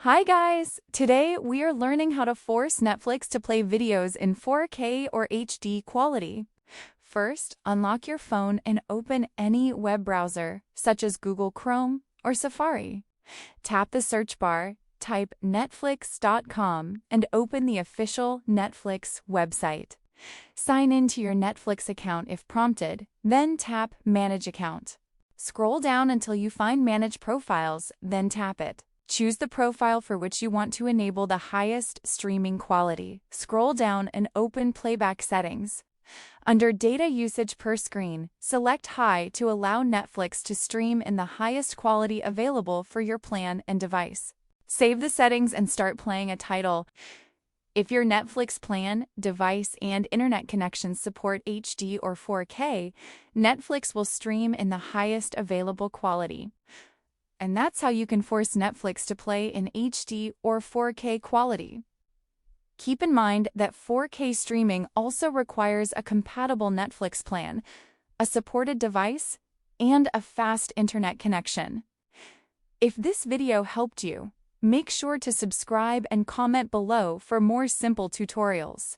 Hi guys! Today we are learning how to force Netflix to play videos in 4K or HD quality. First, unlock your phone and open any web browser, such as Google Chrome or Safari. Tap the search bar, type netflix.com, and open the official Netflix website. Sign in to your Netflix account if prompted, then tap Manage Account. Scroll down until you find Manage Profiles, then tap it. Choose the profile for which you want to enable the highest streaming quality. Scroll down and open Playback Settings. Under Data Usage per Screen, select High to allow Netflix to stream in the highest quality available for your plan and device. Save the settings and start playing a title. If your Netflix plan, device, and internet connections support HD or 4K, Netflix will stream in the highest available quality. And that's how you can force Netflix to play in HD or 4K quality. Keep in mind that 4K streaming also requires a compatible Netflix plan, a supported device, and a fast internet connection. If this video helped you, make sure to subscribe and comment below for more simple tutorials.